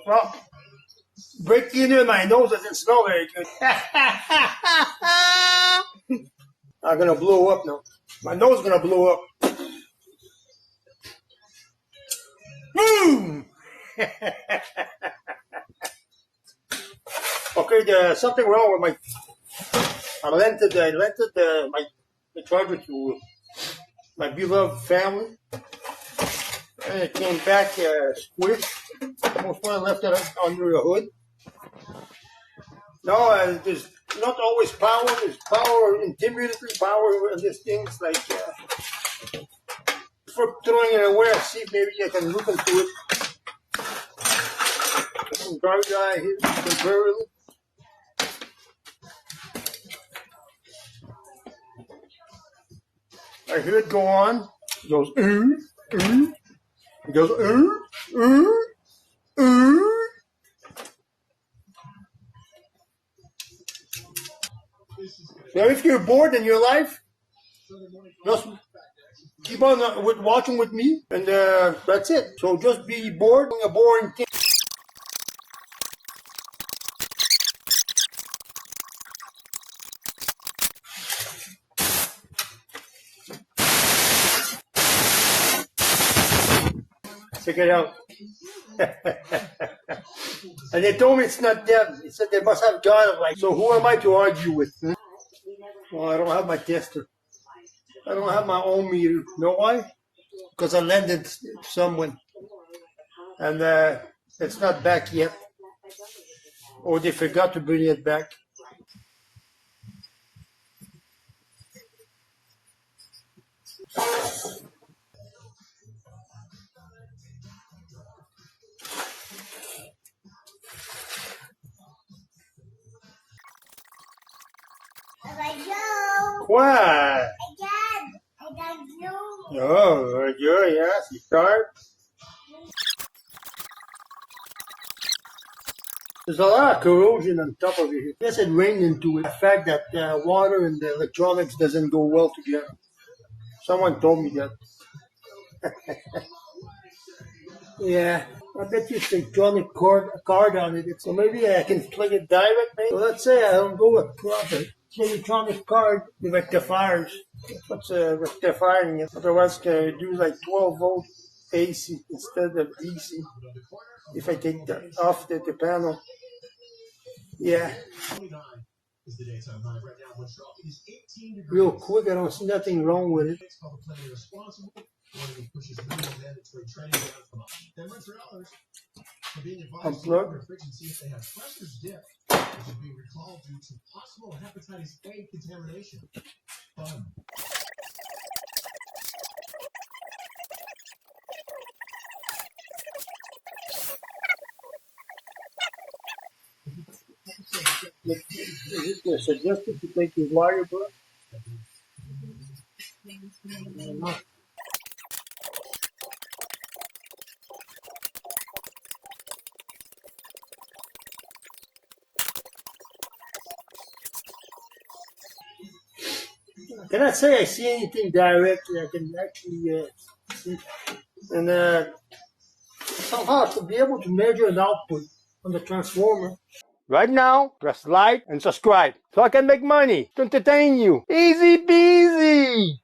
Well, breaking in my nose doesn't smell very good. I'm gonna blow up now. My nose is gonna blow up. Boom! Okay, there's something wrong with my. I rented my the charger to my beloved family, and it came back squished. Almost when I left it under the hood. No, there's not always power. There's power, intermittently power in these things. Like for throwing it away, I see if maybe I can look into it. Some garbage I here temporarily. I hear it go on. It goes, It goes, So if you're bored in your life, just keep on watching with me, and that's it. So just be bored doing a boring thing. Check it out. And they told me it's not them. They said they must have got it. Like, so who am I to argue with? Huh? Well, I don't have my tester. I don't have my own meter. You know why? Because I lent it to someone. And it's not back yet. Or they forgot to bring it back. Quoi? I got you. Oh, yes, you start. There's a lot of corrosion on top of it. I guess it rained into it. The fact that water and the electronics doesn't go well together. Someone told me that. Yeah, I bet you it's electronic card on it. So maybe I can plug it direct. Maybe. So let's say I don't go with profit. Electronic card, the rectifiers. What's rectifying it? Otherwise, can do like 12 volt AC instead of DC. If I take that off the panel. Yeah. Real quick, I don't see nothing wrong with it. Unplug. Is it suggested to take the wire brush? No. I cannot say I see anything directly. I can actually see. And somehow to be able to measure an output on the transformer. Right now, press like and subscribe so I can make money to entertain you. Easy peasy.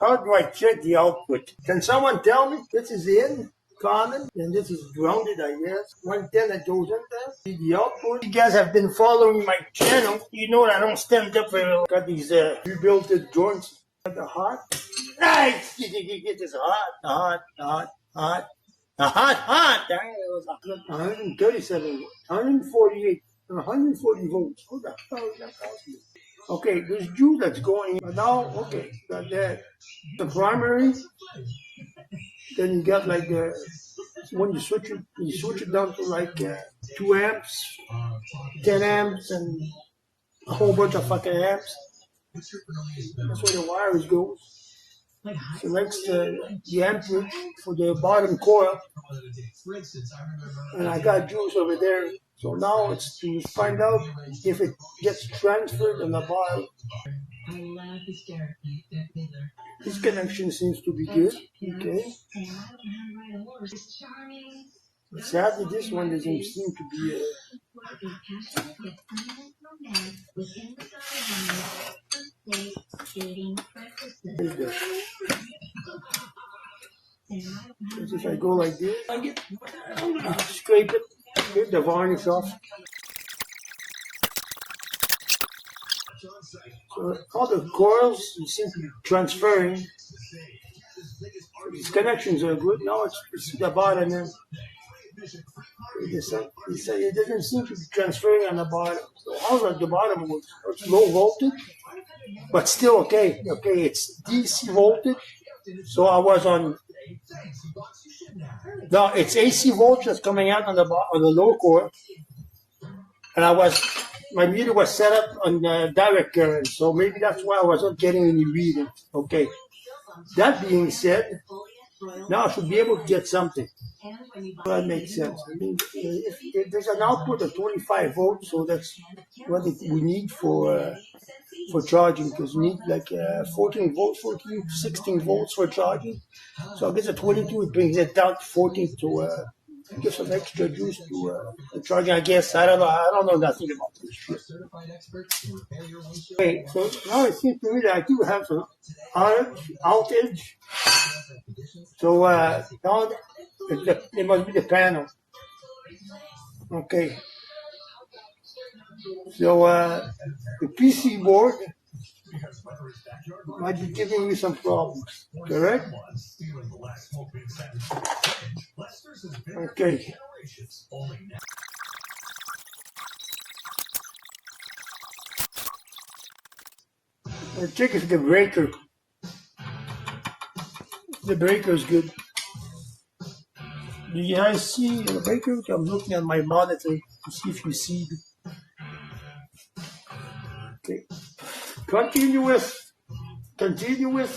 How do I check the output? Can someone tell me? This is in common and this is grounded, I guess. 110 that goes in there. See the output. You guys have been following my channel. You know that I don't stand up very well. Got these rebuilt joints. They're hot. Nice. It's hot. Dang, it was 137, 148, 140 volts. What the hell is that costing? Okay, there's juice that's going in. But now, okay, got that. The primary. Then you got like when you switch it down to like 2 amps, 10 amps, and a whole bunch of fucking amps. That's where the wires go. Selects the amperage for the bottom coil, and I got juice over there. So now it's to find out if it gets transferred on the bottom. This connection seems to be good. Okay. But sadly, this one doesn't seem to be. Because if I go like this, scrape it, get the varnish off. So all the coils seem to be transferring. These connections are good. Now it's the bottom end. It doesn't seem to be transferring on the bottom. So how's the bottom works? It's low voltage, but still okay. Okay, it's DC voltage. So I was on. No, it's AC voltage that's coming out on the low coil, and my meter was set up on direct current, so maybe that's why I wasn't getting any reading. Okay. That being said, now I should be able to get something. That makes sense. I mean, if there's an output of 25 volts, so that's what we need for charging, because we need like 14 volts, 16 volts for charging. So I guess at 22 it brings it down to 14 to give some extra juice to charging. I guess I don't know nothing about this shit. Okay, so now it seems to me that I do have some outage. So now it must be the panel. Okay. So the PC board might be giving me some problems, correct? Okay. Let's check if the breaker. The breaker is good. Do you guys see the breaker? I'm looking at my monitor to see if you see. Okay. Continuous. Continuous.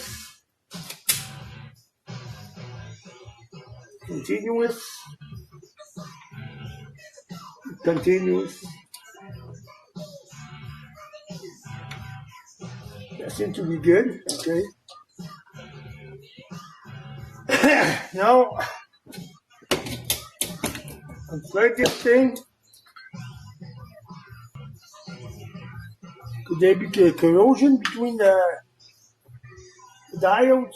Continuous. Continuous. That seems to be good. Okay. Now, unplug this thing. Could there be corrosion between the diodes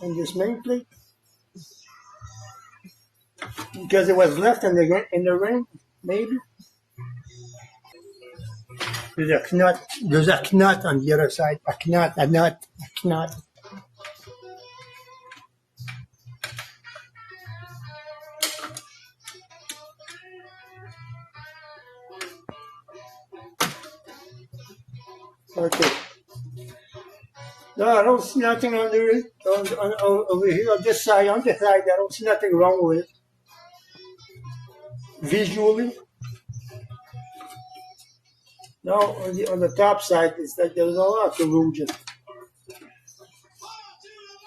and this main plate? Because it was left in the ring, maybe. There's a knot. There's a knot on the other side. A knot. Okay. No, I don't see nothing under it. Over here on this side, I don't see nothing wrong with it. Visually. Now on the top side, it's like there's a lot of corrosion.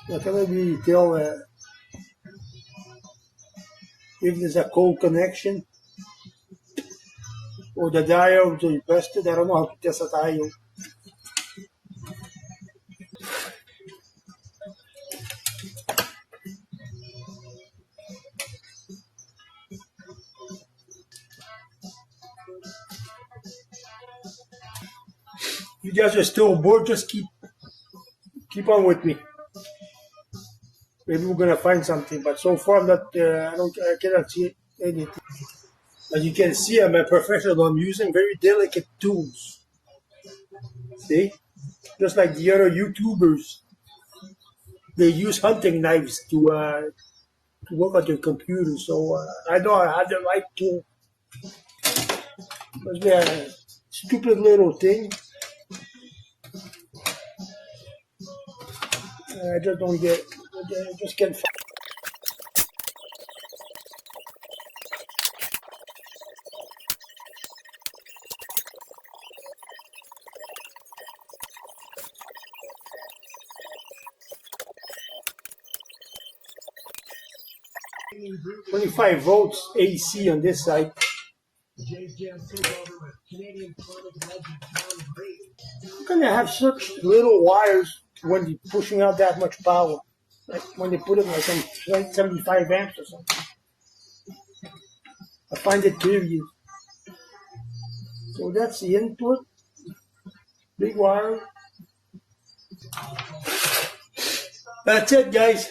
I can't really tell if there's a cold connection or the diode is busted. I don't know how to test a diode. You guys are still bored, just keep on with me. Maybe we're gonna find something, but so far I'm not. I cannot see anything. As you can see, I'm a professional. I'm using very delicate tools. See, just like the other YouTubers, they use hunting knives to work on their computer. So I know I have the right tool. Must be a stupid little thing. I just don't get it. I just can't. 25 volts AC on this side. How can they have such little wires when you're pushing out that much power? Like when they put it like some 75 amps or something. I find it curious. So that's the input. Big wire. That's it, guys.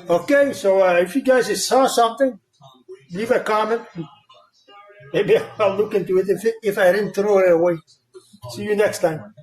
Okay, so if you guys saw something, leave a comment. Maybe I'll look into it if I didn't throw it away. See you next time.